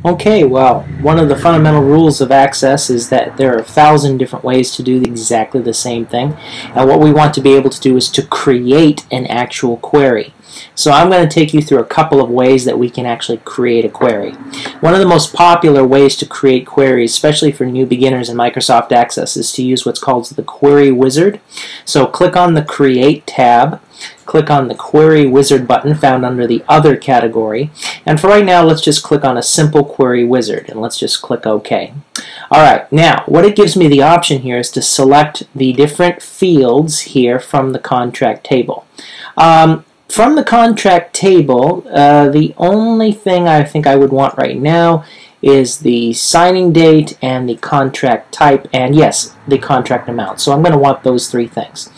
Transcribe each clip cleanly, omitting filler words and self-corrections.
Okay, well, one of the fundamental rules of Access is that there are 1,000 different ways to do exactly the same thing. And what we want to be able to do is to create an actual query. So I'm going to take you through a couple of ways that we can actually create a query. One of the most popular ways to create queries, especially for new beginners in Microsoft Access, is to use what's called the Query Wizard. So click on the Create tab, click on the Query Wizard button found under the Other category, and for right now let's just click on a simple Query Wizard and let's just click OK. Alright, now what it gives me the option here is to select the different fields here from the contract table. From the contract table, the only thing I think I would want right now is the signing date and the contract type, and yes, the contract amount. So I'm going to want those three things.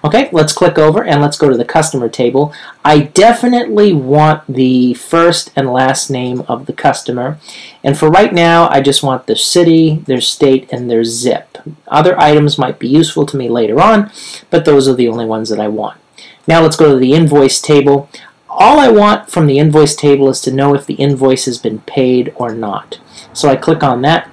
Okay, let's click over and let's go to the customer table. I definitely want the first and last name of the customer, and for right now I just want their city, their state, and their zip. Other items might be useful to me later on, but those are the only ones that I want. Now let's go to the invoice table. All I want from the invoice table is to know if the invoice has been paid or not. So I click on that.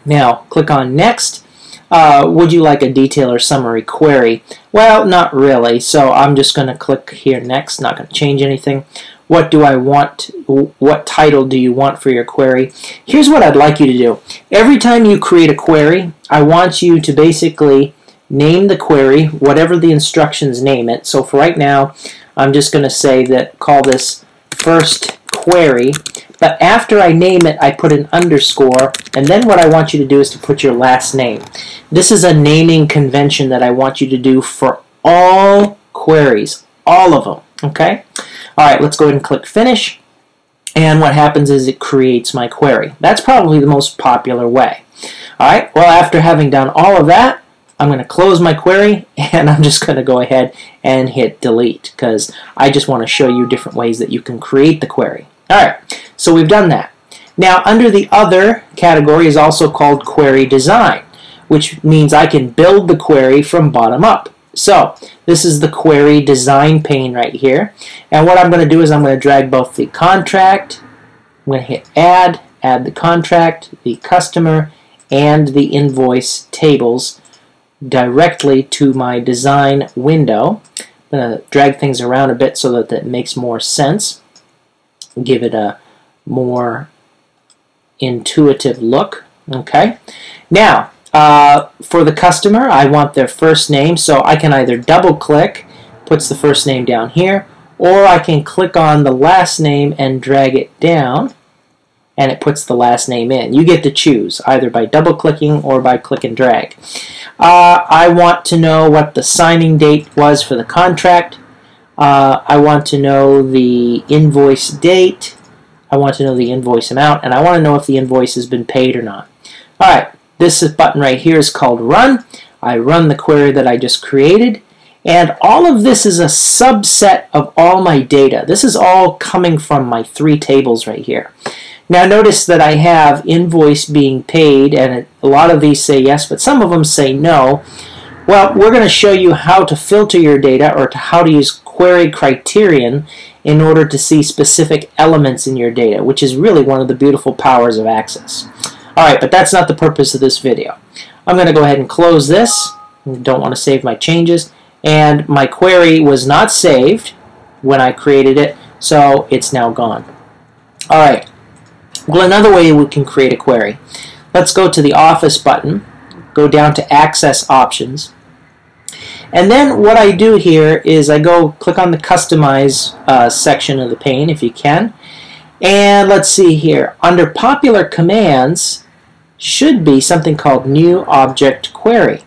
Now click on Next. Would you like a detail or summary query? Well, not really, so I'm just going to click here Next. Not going to change anything. What do I want? What title do you want for your query? Here's what I'd like you to do. Every time you create a query, I want you to basically name the query, whatever the instructions name it. So for right now, I'm just going to say that call this first query, but after I name it, I put an underscore, and then what I want you to do is to put your last name. This is a naming convention that I want you to do for all queries, all of them, okay? Alright, let's go ahead and click Finish, and what happens is it creates my query. That's probably the most popular way. Alright, well, after having done all of that, I'm going to close my query, and I'm just going to go ahead and hit delete because I just want to show you different ways that you can create the query. Alright, so we've done that. Now under the Other category is also called Query Design, which means I can build the query from bottom up. So this is the Query Design pane right here, and what I'm going to do is I'm going to drag both the contract, I'm going to hit Add the contract, the customer, and the invoice tables directly to my design window. I'm going to drag things around a bit so that it makes more sense. Give it a more intuitive look. Okay. Now, for the customer, I want their first name, so I can either double click, puts the first name down here, or I can click on the last name and drag it down, and it puts the last name in. You get to choose, either by double clicking or by click and drag. I want to know what the signing date was for the contract. I want to know the invoice date. I want to know the invoice amount, and I want to know if the invoice has been paid or not. Alright, this button right here is called Run. I run the query that I just created, and all of this is a subset of all my data. This is all coming from my three tables right here. Now notice that I have invoice being paid, and a lot of these say yes, but some of them say no. Well, we're going to show you how to filter your data, or how to use query criterion in order to see specific elements in your data, which is really one of the beautiful powers of Access. Alright, but that's not the purpose of this video. I'm going to go ahead and close this. I don't want to save my changes, and my query was not saved when I created it, so it's now gone. Alright. Well, another way we can create a query. Let's go to the Office button, go down to Access Options, and then what I do here is I go click on the Customize section of the pane if you can, and let's see here. Under Popular Commands should be something called New Object Query.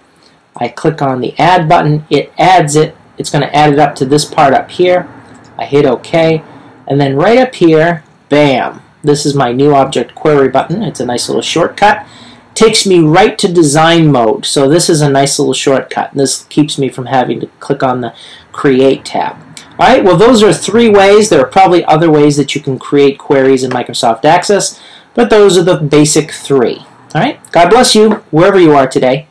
I click on the Add button, it adds it, it's going to add it up to this part up here. I hit OK, and then right up here, bam! This is my New Object Query button. It's a nice little shortcut. Takes me right to design mode. So this is a nice little shortcut. This keeps me from having to click on the Create tab. Alright, well those are three ways. There are probably other ways that you can create queries in Microsoft Access, but those are the basic three. Alright, God bless you wherever you are today.